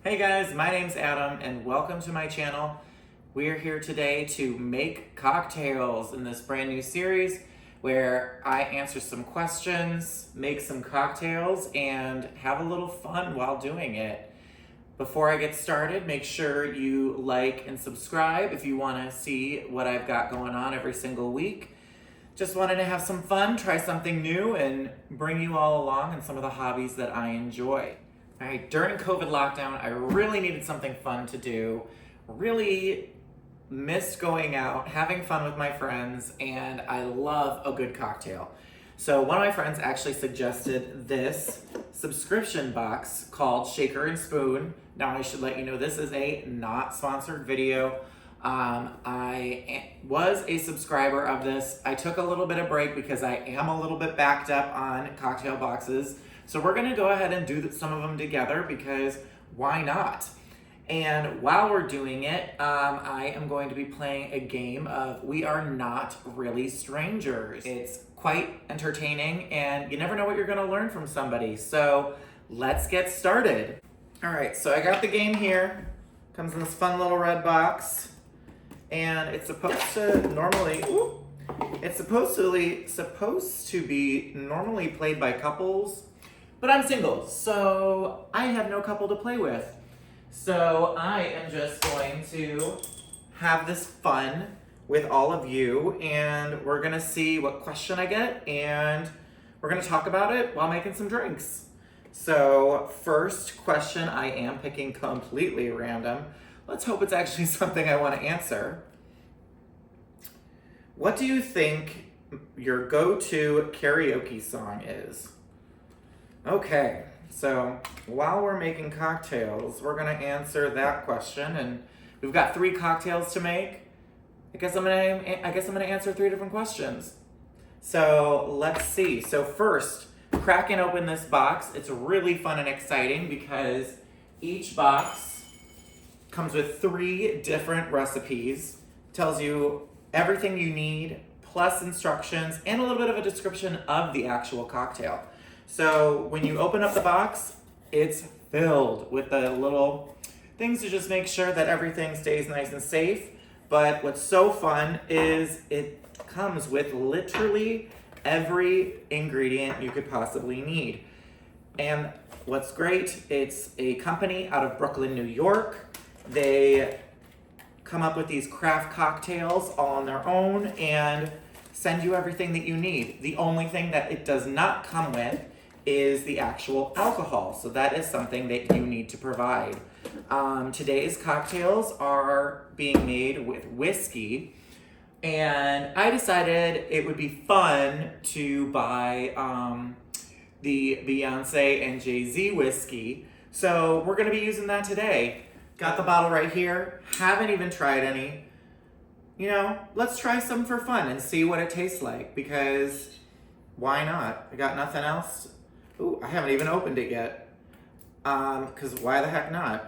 Hey guys, my name's Adam and welcome to my channel. We are here today to make cocktails in this brand new series where I answer some questions, make some cocktails, and have a little fun while doing it. Before I get started, make sure you like and subscribe if you want to see what I've got going on every single week. Just wanted to have some fun, try something new, and bring you all along in some of the hobbies that I enjoy. All right, during COVID lockdown, I really needed something fun to do. Really missed going out, having fun with my friends, and I love a good cocktail. So one of my friends actually suggested this subscription box called Shaker and Spoon. Now I should let you know this is a not sponsored video. I was a subscriber of this. I took a little bit of break because I am a little bit backed up on cocktail boxes. So we're gonna go ahead and do some of them together because why not? And while we're doing it, I am going to be playing a game of We Are Not Really Strangers. It's quite entertaining and you never know what you're gonna learn from somebody. So let's get started. All right, so I got the game here. Comes in this fun little red box. And it's supposed to normally, it's supposed to be normally played by couples, but I'm single, so I have no couple to play with. So I am just going to have this fun with all of you, and we're gonna see what question I get, and we're gonna talk about it while making some drinks. So first question, I am picking completely random. Let's hope it's actually something I want to answer. What do you think your go-to karaoke song is? Okay, so while we're making cocktails, we're gonna answer that question, and we've got 3 cocktails to make. I guess I'm gonna answer 3 different questions. So let's see. So first, cracking open this box. It's really fun and exciting because each box comes with 3 different recipes, tells you everything you need, plus instructions, and a little bit of a description of the actual cocktail. So when you open up the box, it's filled with the little things to just make sure that everything stays nice and safe. But what's so fun is it comes with literally every ingredient you could possibly need. And what's great, it's a company out of Brooklyn, New York. They come up with these craft cocktails all on their own and send you everything that you need. The only thing that it does not come with is the actual alcohol. So that is something that you need to provide. Today's cocktails are being made with whiskey, and I decided it would be fun to buy the Beyonce and Jay-Z whiskey. So we're gonna be using that today. Got the bottle right here. Haven't even tried any. You know, let's try some for fun and see what it tastes like, because why not? I got nothing else. Ooh, I haven't even opened it yet. Because why the heck not?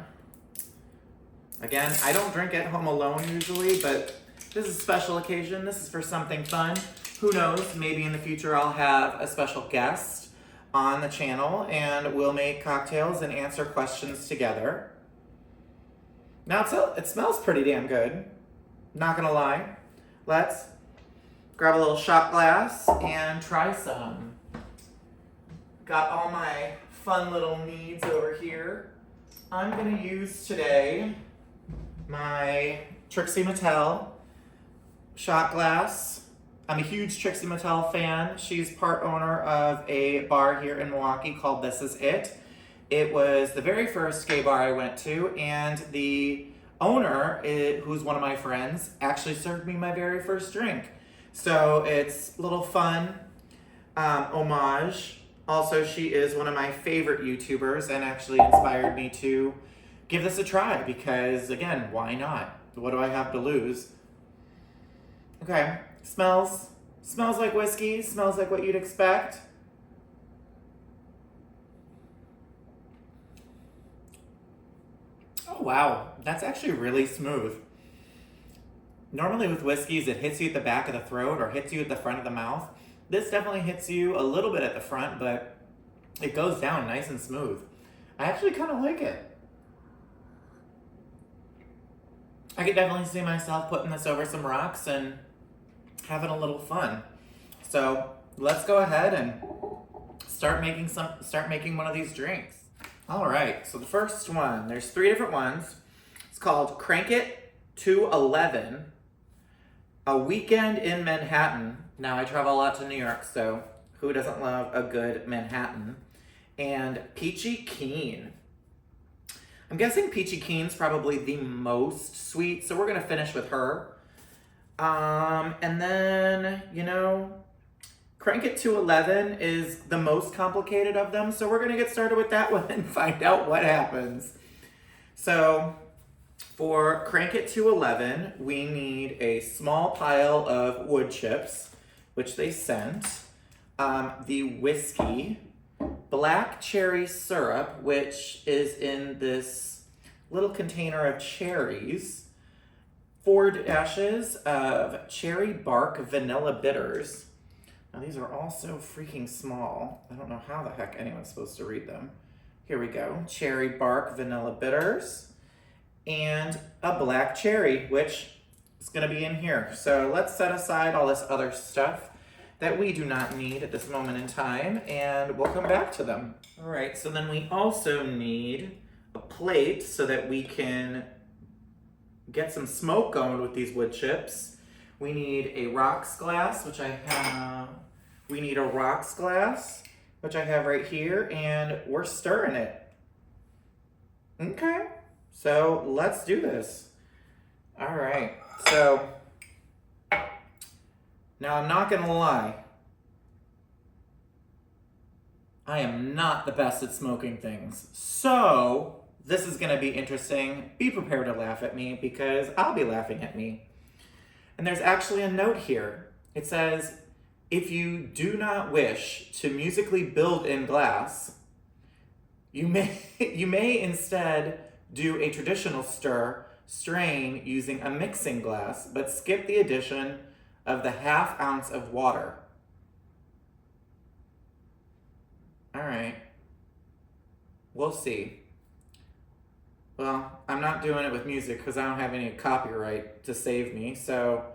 Again, I don't drink at home alone usually, but this is a special occasion. This is for something fun. Who knows, maybe in the future I'll have a special guest on the channel and we'll make cocktails and answer questions together. Now it smells pretty damn good, not gonna lie. Let's grab a little shot glass and try some. Got all my fun little needs over here. I'm gonna use today my Trixie Mattel shot glass. I'm a huge Trixie Mattel fan. She's part owner of a bar here in Milwaukee called This Is It. It was the very first gay bar I went to, and the owner, who's one of my friends, actually served me my very first drink. So it's a little fun homage. Also, she is one of my favorite YouTubers and actually inspired me to give this a try because, again, why not? What do I have to lose? Okay, smells like whiskey, smells like what you'd expect. Oh wow, that's actually really smooth. Normally with whiskeys, it hits you at the back of the throat or hits you at the front of the mouth. This definitely hits you a little bit at the front, but it goes down nice and smooth. I actually kind of like it. I could definitely see myself putting this over some rocks and having a little fun. So let's go ahead and start making one of these drinks. All right, so the first one, there's 3 different ones. It's called Crank It to 11, A Weekend in Manhattan. Now I travel a lot to New York, so who doesn't love a good Manhattan? And Peachy Keen. I'm guessing Peachy Keen's probably the most sweet, so we're gonna finish with her. And then, Crank It to 11 is the most complicated of them, so we're going to get started with that one and find out what happens. So, for Crank It to 11, we need a small pile of wood chips, which they sent, the whiskey, black cherry syrup, which is in this little container of cherries, 4 dashes of cherry bark vanilla bitters. Now these are all so freaking small. I don't know how the heck anyone's supposed to read them. Here we go. Cherry bark vanilla bitters. And a black cherry, which is going to be in here. So let's set aside all this other stuff that we do not need at this moment in time, and we'll come back to them. All right, so then we also need a plate so that we can get some smoke going with these wood chips. We need a rocks glass, which I have. We need a rocks glass, which I have right here, and we're stirring it. Okay, so let's do this. All right, so now I'm not gonna lie. I am not the best at smoking things. So this is gonna be interesting. Be prepared to laugh at me because I'll be laughing at me. And there's actually a note here. It says, if you do not wish to musically build in glass, you may instead do a traditional strain using a mixing glass, but skip the addition of the 1/2 ounce of water. All right, we'll see. Well, I'm not doing it with music because I don't have any copyright to save me, so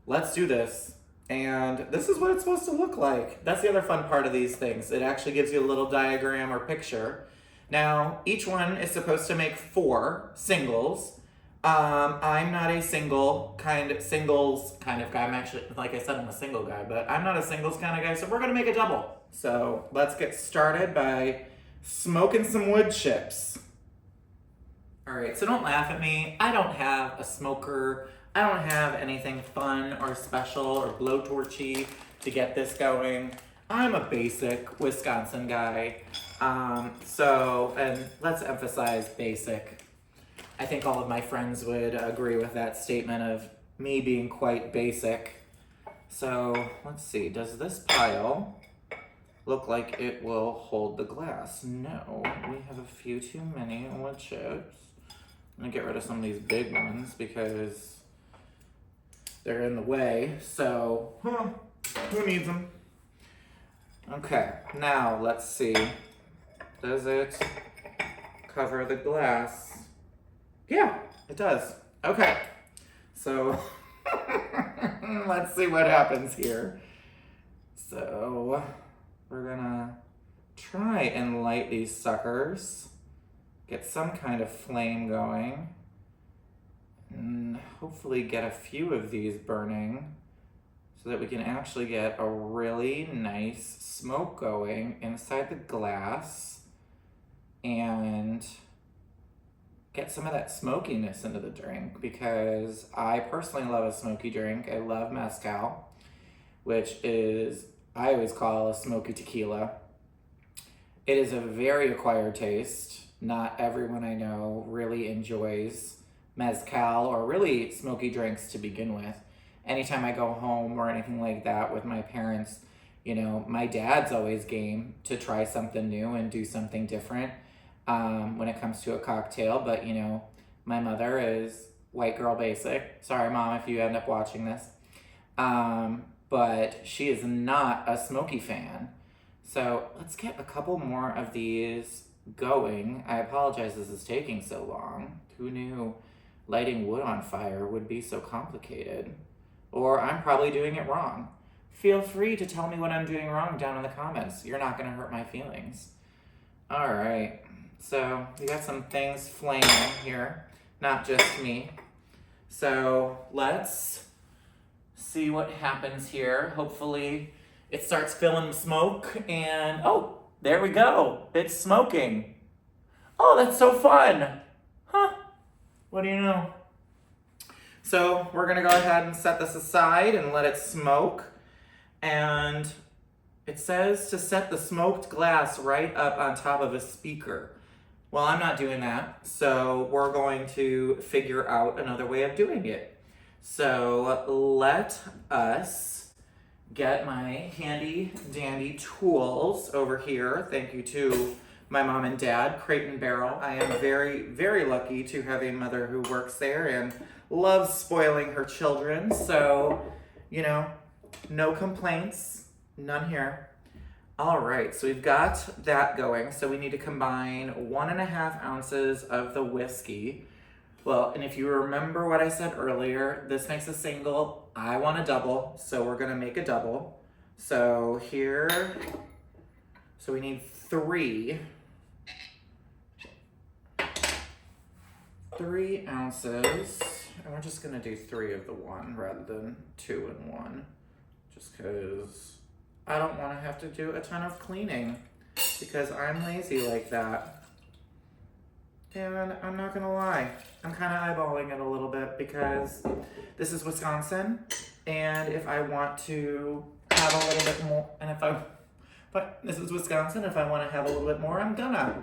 let's do this. And this is what it's supposed to look like. That's the other fun part of these things. It actually gives you a little diagram or picture. Now, each one is supposed to make 4 singles. I'm not a singles kind of guy. I'm actually, like I said, I'm a single guy, but I'm not a singles kind of guy, so we're gonna make a double. So let's get started by smoking some wood chips. All right, so don't laugh at me. I don't have a smoker. I don't have anything fun or special or blowtorchy to get this going. I'm a basic Wisconsin guy. And let's emphasize basic. I think all of my friends would agree with that statement of me being quite basic. So let's see, does this pile look like it will hold the glass? No, we have a few too many wood chips. I'm gonna get rid of some of these big ones because they're in the way, so who needs them? Okay, now let's see. Does it cover the glass? Yeah, it does. Okay, so let's see what happens here. So we're gonna try and light these suckers, get some kind of flame going, and hopefully get a few of these burning so that we can actually get a really nice smoke going inside the glass and get some of that smokiness into the drink, because I personally love a smoky drink. I love mezcal, which is, I always call a smoky tequila. It is a very acquired taste. Not everyone I know really enjoys mezcal or really smoky drinks to begin with. Anytime I go home or anything like that with my parents, my dad's always game to try something new and do something different when it comes to a cocktail. But, my mother is white girl basic. Sorry, Mom, if you end up watching this. But she is not a smoky fan. So let's get a couple more of these going. I apologize this is taking so long. Who knew lighting wood on fire would be so complicated. Or I'm probably doing it wrong. Feel free to tell me what I'm doing wrong down in the comments. You're not gonna hurt my feelings. All right, so we got some things flaming here, not just me. So let's see what happens here. Hopefully it starts filling smoke and, oh, there we go. It's smoking. Oh, that's so fun. Huh, what do you know? So we're gonna go ahead and set this aside and let it smoke. And it says to set the smoked glass right up on top of a speaker. Well, I'm not doing that, so we're going to figure out another way of doing it. So let us get my handy dandy tools over here. Thank you to my mom and dad, Crate and Barrel. I am very, very lucky to have a mother who works there and loves spoiling her children. So, you know, no complaints, none here. All right, so we've got that going. So we need to combine 1.5 ounces of the whiskey. Well, and if you remember what I said earlier, this makes a single. I want a double, so we're gonna make a double. So here, so we need 3 ounces. And we're just gonna do 3 of the one rather than 2 and 1. Just because I don't want to have to do a ton of cleaning because I'm lazy like that. And I'm not gonna lie, I'm kind of eyeballing it a little bit because this is Wisconsin, and if I want to have a little bit more, and but this is Wisconsin, if I want to have a little bit more, I'm gonna.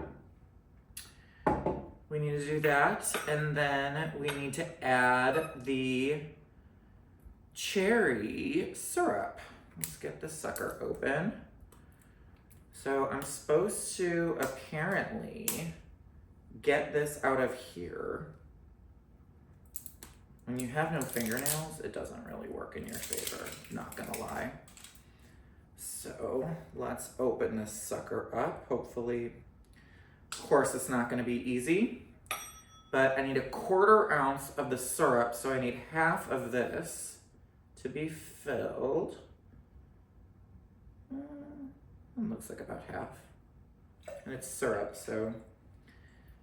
We need to do that, and then we need to add the cherry syrup. Let's get this sucker open. So I'm supposed to apparently get this out of here. When you have no fingernails, it doesn't really work in your favor, not gonna lie. So let's open this sucker up. Hopefully, of course, it's not gonna be easy, but I need 1/4 ounce of the syrup, so I need half of this to be filled. It looks like about half. And it's syrup, so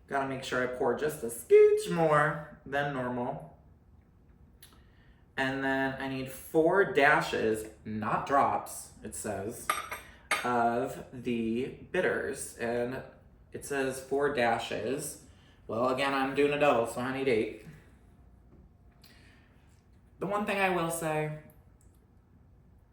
gotta make sure I pour just a scooch more than normal. And then I need 4 dashes, not drops, it says, of the bitters. And it says 4 dashes. Well, again, I'm doing a double, so I need 8. The one thing I will say,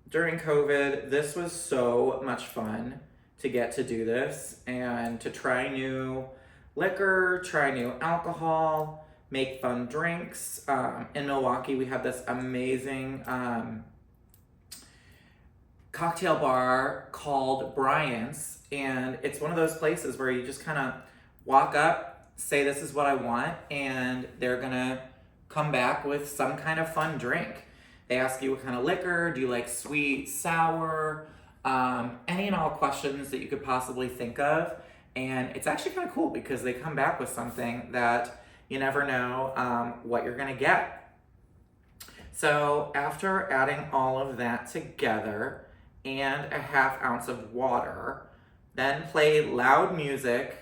during COVID, this was so much fun to get to do this and to try new liquor, try new alcohol, make fun drinks. In Milwaukee, we have this amazing cocktail bar called Bryant's, and it's one of those places where you just kind of walk up, say this is what I want, and they're gonna come back with some kind of fun drink. They ask you what kind of liquor, do you like sweet, sour, any and all questions that you could possibly think of. And it's actually kind of cool because they come back with something that you never know what you're gonna get. So after adding all of that together and 1/2 ounce of water, then play loud music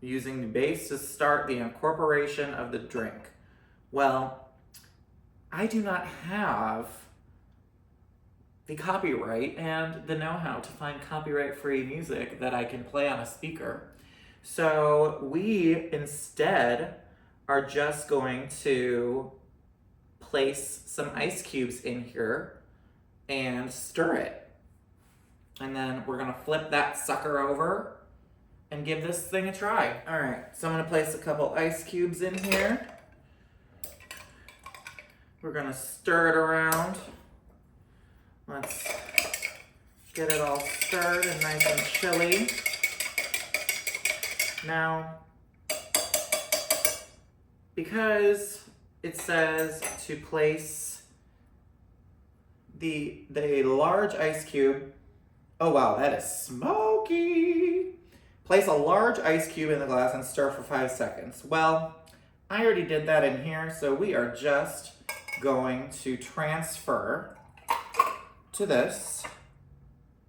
using the bass to start the incorporation of the drink. Well, I do not have the copyright and the know-how to find copyright-free music that I can play on a speaker. So we instead are just going to place some ice cubes in here and stir it. And then we're gonna flip that sucker over and give this thing a try. All right, so I'm gonna place a couple ice cubes in here. We're gonna stir it around. Let's get it all stirred and nice and chilly. Now, because it says to place the large ice cube, oh wow, that is smoky. Place a large ice cube in the glass and stir for 5 seconds. Well, I already did that in here, so we are just going to transfer to this.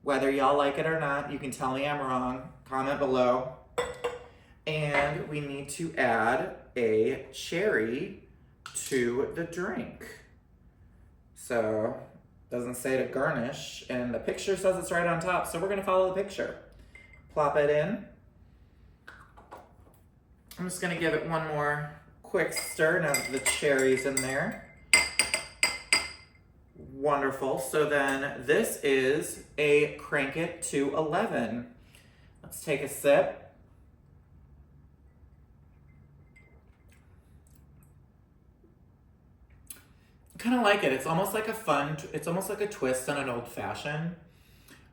Whether y'all like it or not, you can tell me I'm wrong. Comment below. And we need to add a cherry to the drink. So, doesn't say to garnish, and the picture says it's right on top, so we're gonna follow the picture. Plop it in. I'm just gonna give it one more quick stir now that the cherry's in there. Wonderful. So then this is a Crank It to 11. Let's take a sip. I kind of like it. It's almost like it's almost like a twist on an old fashioned,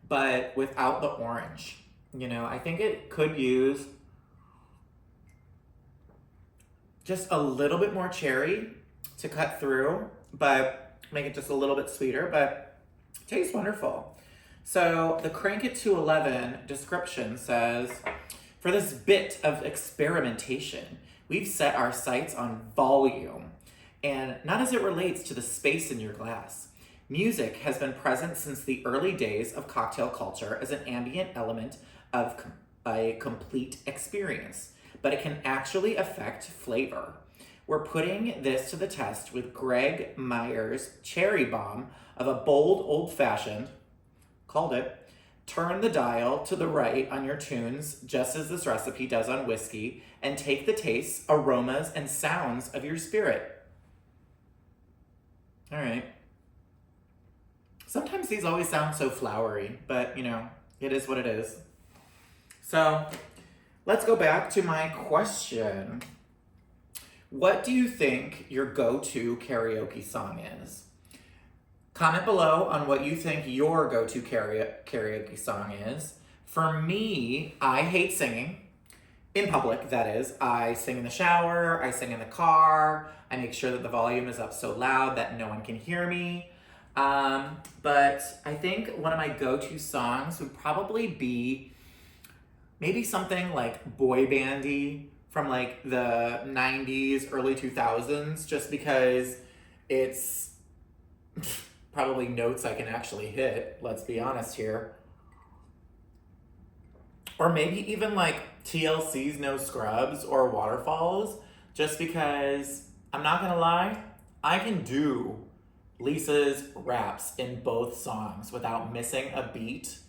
but without the orange. You know, I think it could use just a little bit more cherry to cut through, but make it just a little bit sweeter, but it tastes wonderful. So the Crank It to 11 description says, for this bit of experimentation, we've set our sights on volume, and not as it relates to the space in your glass. Music has been present since the early days of cocktail culture as an ambient element of a complete experience, but it can actually affect flavor. We're putting this to the test with Greg Meyer's Cherry Bomb of a bold old-fashioned, called it, turn the dial to the right on your tunes, just as this recipe does on whiskey, and take the tastes, aromas, and sounds of your spirit. All right. Sometimes these always sound so flowery, but you know, it is what it is. So let's go back to my question. What do you think your go-to karaoke song is? Comment below on what you think your go-to karaoke song is. For me, I hate singing. In public, that is. I sing in the shower, I sing in the car, I make sure that the volume is up so loud that no one can hear me. But I think one of my go-to songs would probably be maybe something like boy bandy from like the 90s, early 2000s, just because it's probably notes I can actually hit, let's be honest here. Or maybe even like TLC's No Scrubs or Waterfalls, just because, I'm not gonna lie, I can do Lisa's raps in both songs without missing a beat.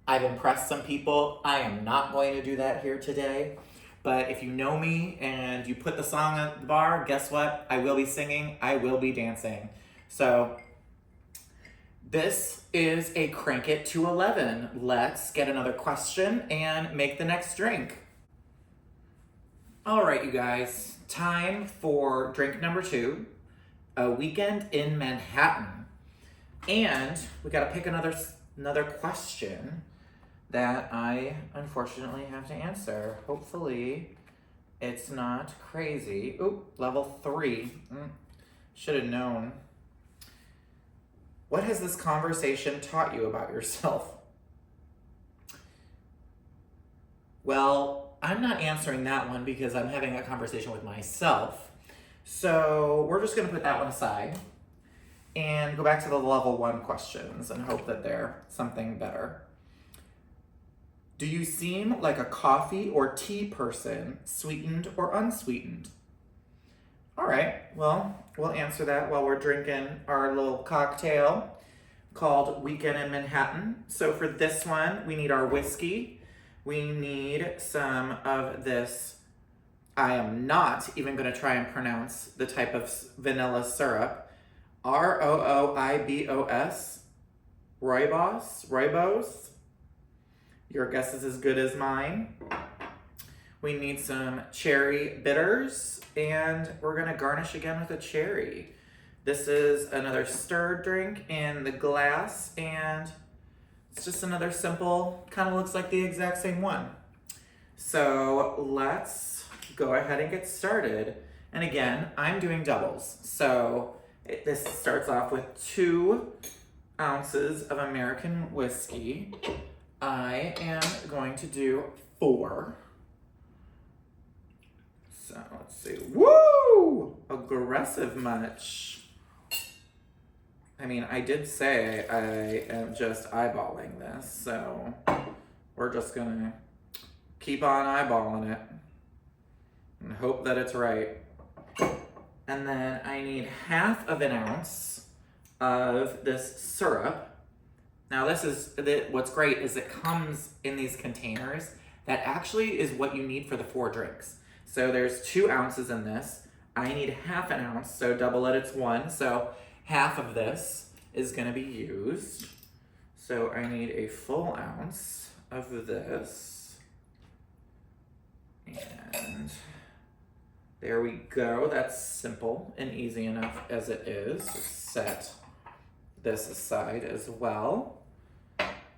I've impressed some people. I am not going to do that here today. But if you know me and you put the song at the bar, guess what? I will be singing, I will be dancing. So this is a Crank It to 11. Let's get another question and make the next drink. All right, you guys, time for drink number 2, a weekend in Manhattan. And we gotta pick another question that I unfortunately have to answer. Hopefully it's not crazy. Oop, level 3. Should have known. What has this conversation taught you about yourself? Well, I'm not answering that one because I'm having a conversation with myself. So we're just gonna put that one aside and go back to the level 1 questions and hope that they're something better. Do you seem like a coffee or tea person, sweetened or unsweetened? All right, well, we'll answer that while we're drinking our little cocktail called Weekend in Manhattan. So for this one, we need our whiskey. We need some of this, I am not even gonna try and pronounce the type of vanilla syrup, Rooibos, Rooibos. Your guess is as good as mine. We need some cherry bitters, and we're gonna garnish again with a cherry. This is another stirred drink in the glass, and it's just another simple, kind of looks like the exact same one. So let's go ahead and get started. And again, I'm doing doubles. So this starts off with 2 ounces of American whiskey. I am going to do 4. So let's see. Woo! aggressive much. I mean, I did say I am just eyeballing this, so we're just gonna keep on eyeballing it and hope that it's right. And then I need 1/2 ounce of this syrup. Now this is, what's great is it comes in these containers that actually is what you need for the 4 drinks. So there's 2 ounces in this. I need 1/2 ounce, so double it, it's 1. So half of this is gonna be used. So I need a full ounce of this. And there we go. That's simple and easy enough as it is. Set this aside as well.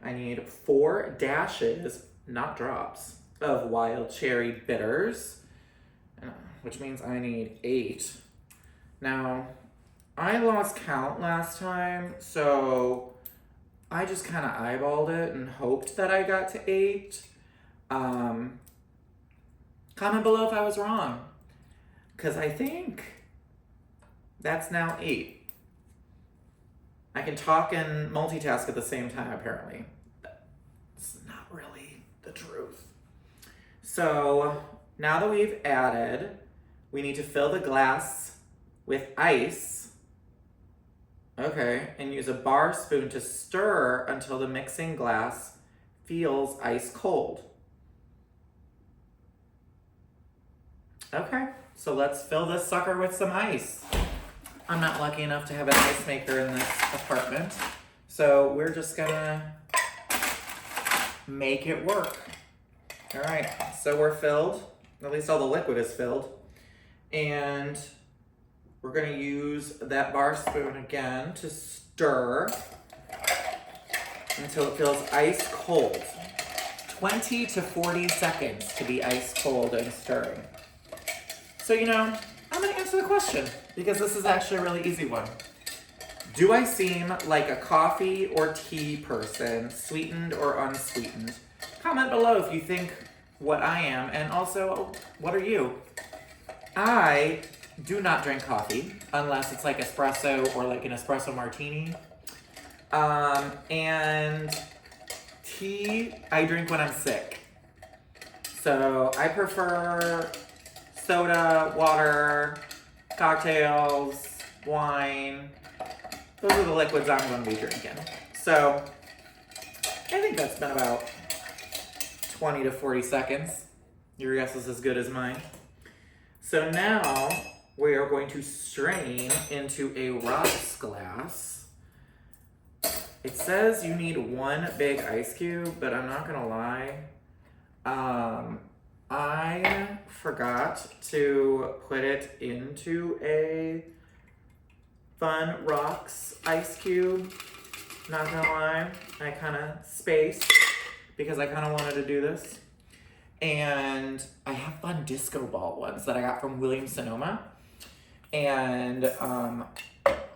I need 4 dashes, not drops, of wild cherry bitters, which means I need 8. Now, I lost count last time, so I just kind of eyeballed it and hoped that I got to 8. Comment below if I was wrong, because I think that's now 8. I can talk and multitask at the same time, apparently. It's not really the truth. So now that we've added, we need to fill the glass with ice. Okay, and use a bar spoon to stir until the mixing glass feels ice cold. Okay, so let's fill this sucker with some ice. I'm not lucky enough to have an ice maker in this apartment, so we're just gonna make it work. All right, so we're filled, at least all the liquid is filled, and we're gonna use that bar spoon again to stir until it feels ice cold. 20 to 40 seconds to be ice cold and stirring. So, I'm gonna answer the question because this is actually a really easy one. Do I seem like a coffee or tea person, sweetened or unsweetened? Comment below if you think what I am, and also, what are you? I do not drink coffee unless it's like espresso or like an espresso martini. And tea, I drink when I'm sick. So I prefer soda, water, cocktails, wine. Those are the liquids I'm going to be drinking. So I think that's been about 20 to 40 seconds. Your guess is as good as mine. So now we are going to strain into a rocks glass. It says you need 1 big ice cube, but I'm not gonna lie. I forgot to put it into a Fun Rocks ice cube. Not gonna lie, I kind of spaced because I kind of wanted to do this. And I have Fun Disco Ball ones that I got from Williams-Sonoma. And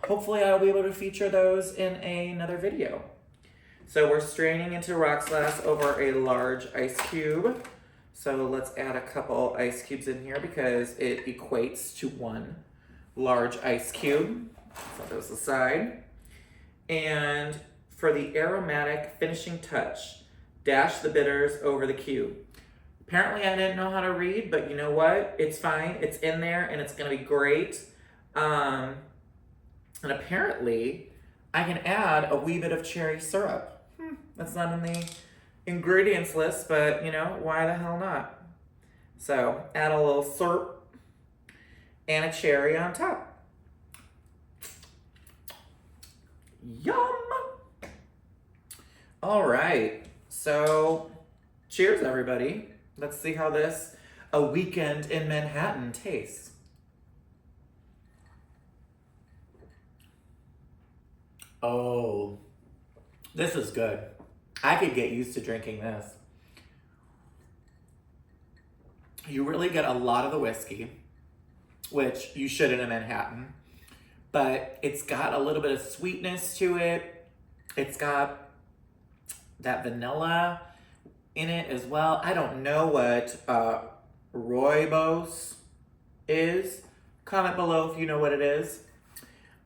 hopefully I'll be able to feature those in another video. So we're straining into rocks glass over a large ice cube. So let's add a couple ice cubes in here because it equates to 1 large ice cube. Set those aside. And for the aromatic finishing touch, dash the bitters over the cube. Apparently I didn't know how to read, but you know what? It's fine. It's in there and it's gonna be great. And apparently I can add a wee bit of cherry syrup. That's not in the ingredients list, but why the hell not? So add a little syrup and a cherry on top. Yum! All right, so cheers everybody. Let's see how this A Weekend in Manhattan tastes. Oh, this is good. I could get used to drinking this. You really get a lot of the whiskey, which you should in a Manhattan, but it's got a little bit of sweetness to it. It's got that vanilla in it as well. I don't know what rooibos is. Comment below if you know what it is.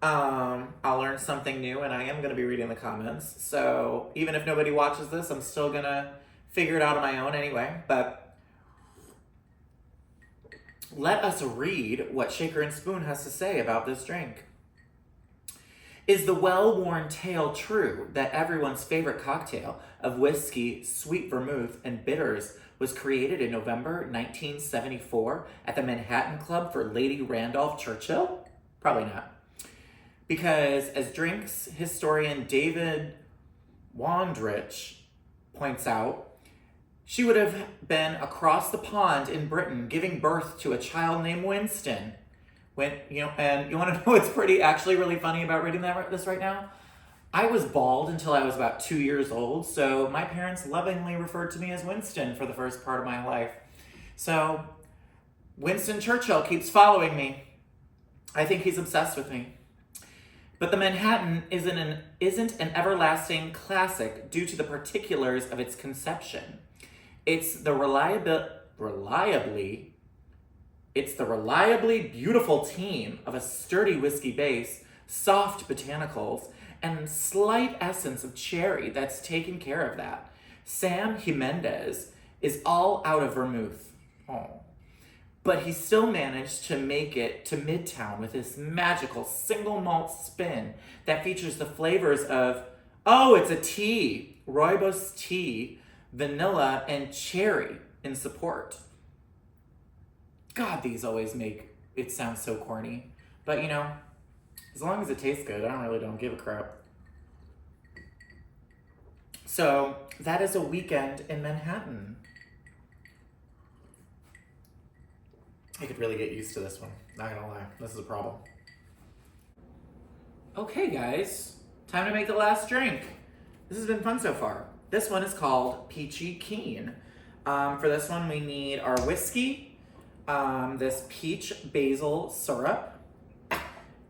I'll learn something new, and I am going to be reading the comments. So even if nobody watches this, I'm still going to figure it out on my own anyway. But let us read what Shaker and Spoon has to say about this drink. Is the well-worn tale true that everyone's favorite cocktail of whiskey, sweet vermouth, and bitters was created in November 1974 at the Manhattan Club for Lady Randolph Churchill? Probably not. Because as drinks historian David Wondrich points out, she would have been across the pond in Britain giving birth to a child named Winston. And you want to know what's actually really funny about reading this right now? I was bald until I was about 2 years old, so my parents lovingly referred to me as Winston for the first part of my life. So Winston Churchill keeps following me. I think he's obsessed with me. But the Manhattan isn't an everlasting classic due to the particulars of its conception. It's the reliably beautiful team of a sturdy whiskey base, soft botanicals, and slight essence of cherry that's taken care of that. Sam Jimenez is all out of vermouth. Oh. But he still managed to make it to Midtown with this magical single malt spin that features the flavors of, it's a tea, rooibos tea, vanilla, and cherry in support. God, these always make it sound so corny. But as long as it tastes good, I don't give a crap. So that is a weekend in Manhattan. I could really get used to this one. Not gonna lie, this is a problem. Okay guys, time to make the last drink. This has been fun so far. This one is called Peachy Keen. For this one we need our whiskey, this peach basil syrup,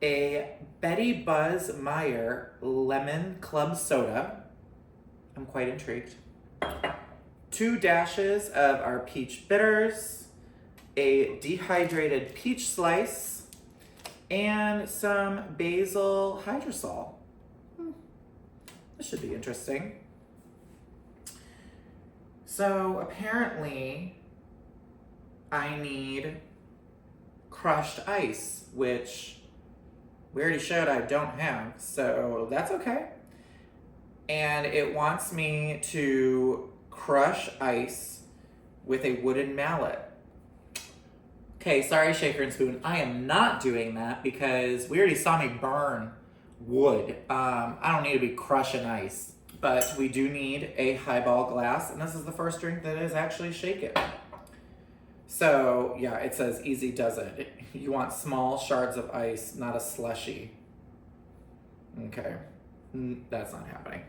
a Betty Buzz Meyer lemon club soda. I'm quite intrigued. 2 dashes of our peach bitters, a dehydrated peach slice, and some basil hydrosol. This should be interesting. So apparently I need crushed ice, which we already showed I don't have, so that's okay. And it wants me to crush ice with a wooden mallet. Okay, sorry, Shaker and Spoon. I am not doing that because we already saw me burn wood. I don't need to be crushing ice, but we do need a highball glass, and this is the first drink that is actually shaken. So, yeah, it says easy does it. You want small shards of ice, not a slushy. Okay, that's not happening.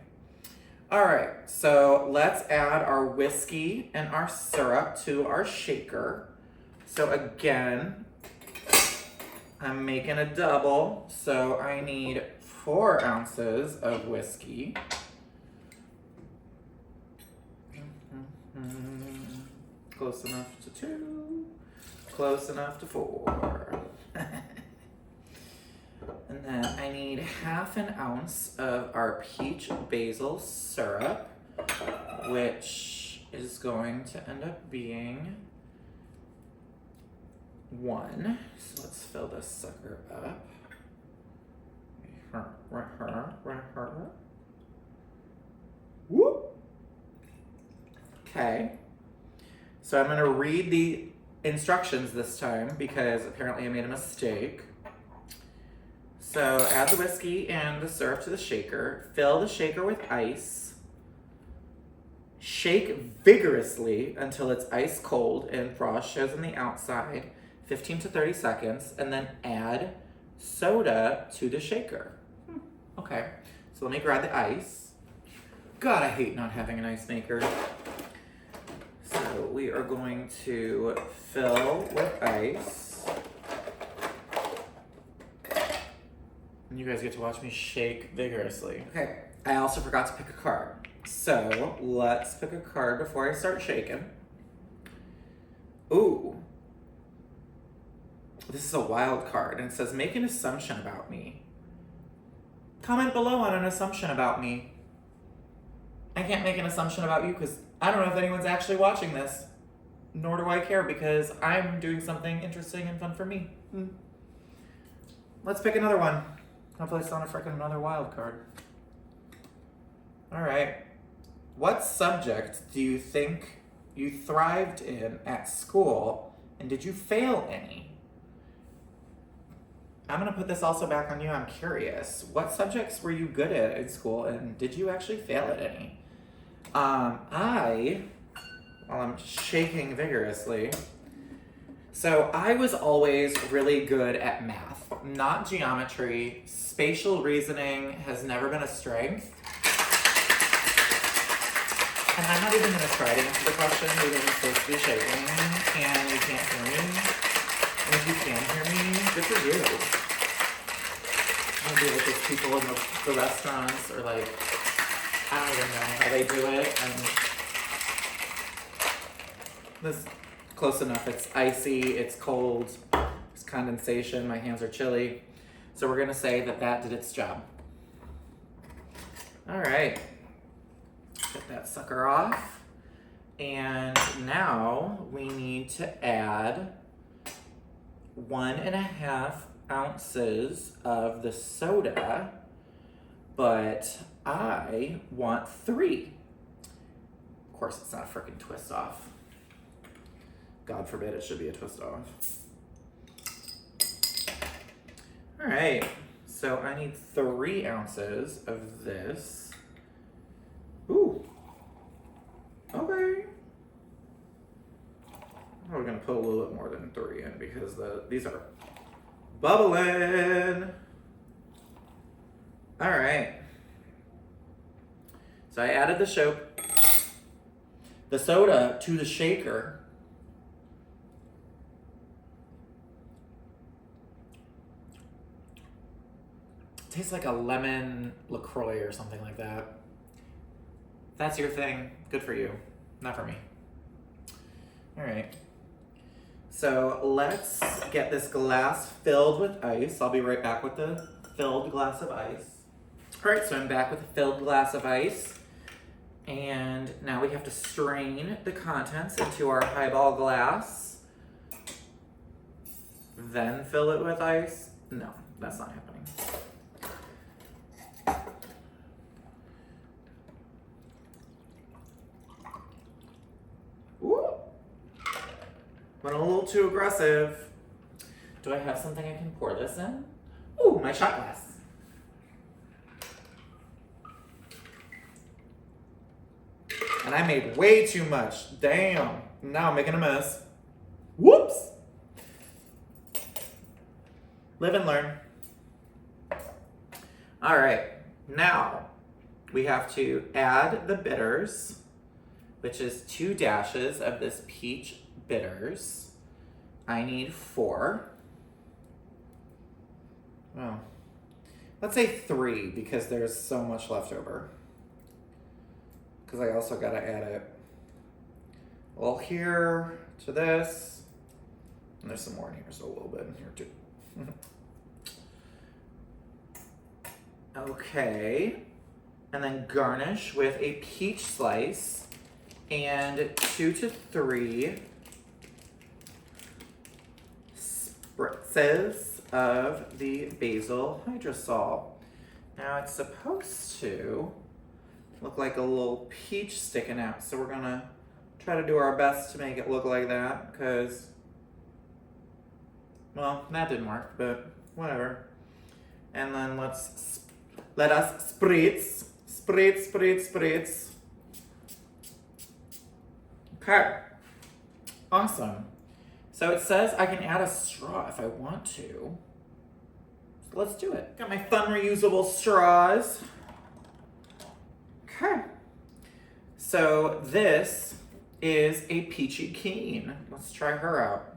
All right, so let's add our whiskey and our syrup to our shaker. So again, I'm making a double, so I need 4 ounces of whiskey. Close enough to 2, close enough to 4. And then I need 1/2 ounce of our peach basil syrup, which is going to end up being 1. So let's fill this sucker up. Whoop. Okay. So I'm going to read the instructions this time because apparently I made a mistake. So add the whiskey and the syrup to the shaker. Fill the shaker with ice. Shake vigorously until it's ice cold and frost shows on the outside. 15 to 30 seconds, and then add soda to the shaker. Okay, so let me grab the ice. God, I hate not having an ice maker. So we are going to fill with ice. And you guys get to watch me shake vigorously. Okay, I also forgot to pick a card. So let's pick a card before I start shaking. Ooh. This is a wild card, and it says, make an assumption about me. Comment below on an assumption about me. I can't make an assumption about you because I don't know if anyone's actually watching this. Nor do I care because I'm doing something interesting and fun for me. Let's pick another one. Hopefully it's not a freaking another wild card. Alright. What subject do you think you thrived in at school, and did you fail any? I'm going to put this also back on you. I'm curious. What subjects were you good at in school, and did you actually fail at any? While I'm shaking vigorously, so I was always really good at math, not geometry. Spatial reasoning has never been a strength. And I'm not even going to try to answer the question because I'm supposed to be shaking and you can't hear me. And if you can hear me, good for you. I'm going to be like those people in the restaurants or like, I don't even know how they do it. And this close enough. It's icy, it's cold, there's condensation, my hands are chilly. So we're going to say that did its job. All right. Get that sucker off. And now we need to add 1.5 ounces of the soda, but I want 3. Of course, it's not a freaking twist off. God forbid it should be a twist off. All right, so I need 3 ounces of this. Ooh. Okay. We're gonna put a little bit more than 3 in because these are bubbling. All right. So I added the soda to the shaker. It tastes like a lemon LaCroix or something like that. If that's your thing, good for you. Not for me. All right. So let's get this glass filled with ice. I'll be right back with the filled glass of ice. All right, so I'm back with a filled glass of ice. And now we have to strain the contents into our highball glass. Then fill it with ice. No, that's not happening. Ooh. Went a little too aggressive. Do I have something I can pour this in? Ooh, my shot glass. And I made way too much. Damn. Now I'm making a mess. Whoops. Live and learn. All right. Now we have to add the bitters, which is 2 dashes of this peach bitters. I need 4. Well, let's say 3 because there's so much left over. Because I also got to add it well here to this. And there's some more in here, so a little bit in here too. Okay. And then garnish with a peach slice and 2 to 3 spritzes of the basil hydrosol. Now it's supposed to look like a little peach sticking out, so we're gonna try to do our best to make it look like that, because, well, that didn't work, but whatever. And then let us spritz. Okay, awesome. So it says I can add a straw if I want to. So let's do it. Got my fun reusable straws. Okay. So this is a Peachy Keen. Let's try her out.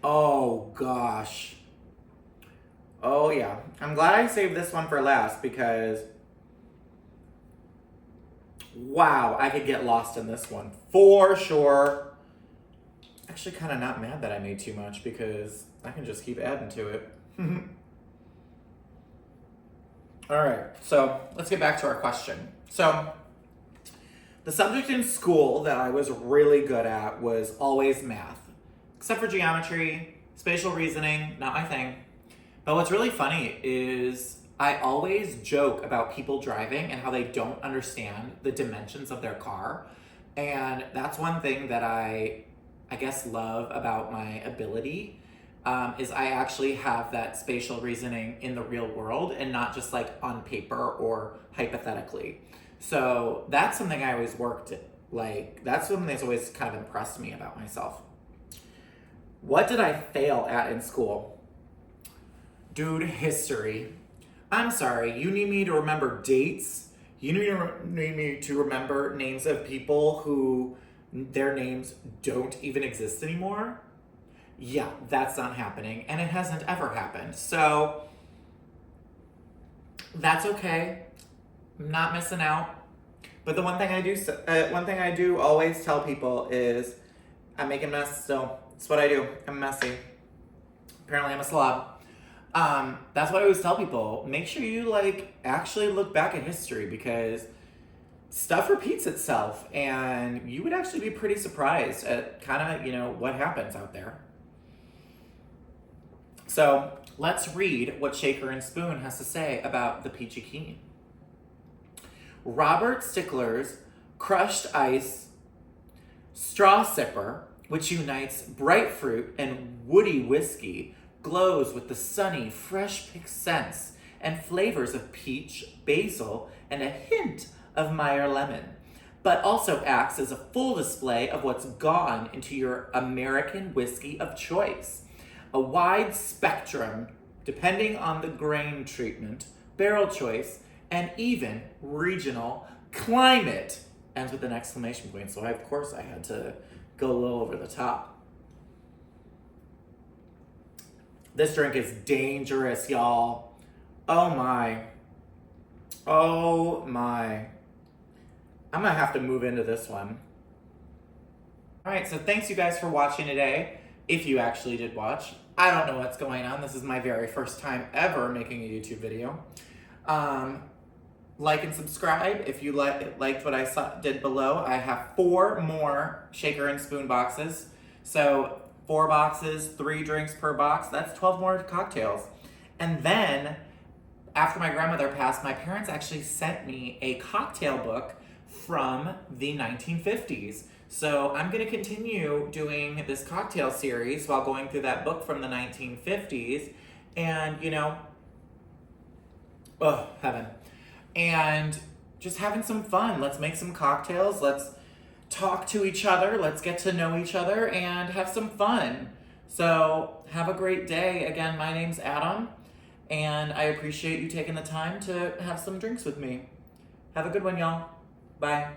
Oh gosh. Oh yeah. I'm glad I saved this one for last because Wow, I could get lost in this one for sure. Actually, kind of not mad that I made too much because I can just keep adding to it. All right, so let's get back to our question. So the subject in school that I was really good at was always math, except for geometry, spatial reasoning, not my thing. But what's really funny is I always joke about people driving and how they don't understand the dimensions of their car. And that's one thing that I guess love about my ability, is I actually have that spatial reasoning in the real world and not just like on paper or hypothetically. So that's something I always worked at. Like, that's something that's always kind of impressed me about myself. What did I fail at in school? Dude, history. I'm sorry, you need me to remember dates? You need me to remember names of people who their names don't even exist anymore? Yeah, that's not happening, and it hasn't ever happened. So, that's okay. I'm not missing out. But the one thing I do always tell people is I make a mess still. It's what I do. I'm messy. Apparently I'm a slob. That's what I always tell people. Make sure you like actually look back at history because stuff repeats itself and you would actually be pretty surprised at kind of, what happens out there. So let's read what Shaker and Spoon has to say about the Peachy Keen. Robert Stickler's crushed ice straw sipper, which unites bright fruit and woody whiskey, glows with the sunny, fresh-picked scents and flavors of peach, basil, and a hint of Meyer lemon, but also acts as a full display of what's gone into your American whiskey of choice. A wide spectrum, depending on the grain treatment, barrel choice, and even regional climate. Ends with an exclamation point, so of course I had to go a little over the top. This drink is dangerous, y'all. Oh my. Oh my. I'm gonna have to move into this one. Alright, so thanks you guys for watching today. If you actually did watch. I don't know what's going on. This is my very first time ever making a YouTube video. Like and subscribe if you liked what I did below. I have 4 more Shaker and Spoon boxes. So 4 boxes, 3 drinks per box. That's 12 more cocktails. And then, after my grandmother passed, my parents actually sent me a cocktail book from the 1950s. So I'm going to continue doing this cocktail series while going through that book from the 1950s. And, oh, heaven. And just having some fun. Let's make some cocktails. Let's talk to each other. Let's get to know each other and have some fun. So have a great day. Again, my name's Adam, and I appreciate you taking the time to have some drinks with me. Have a good one, y'all. Bye.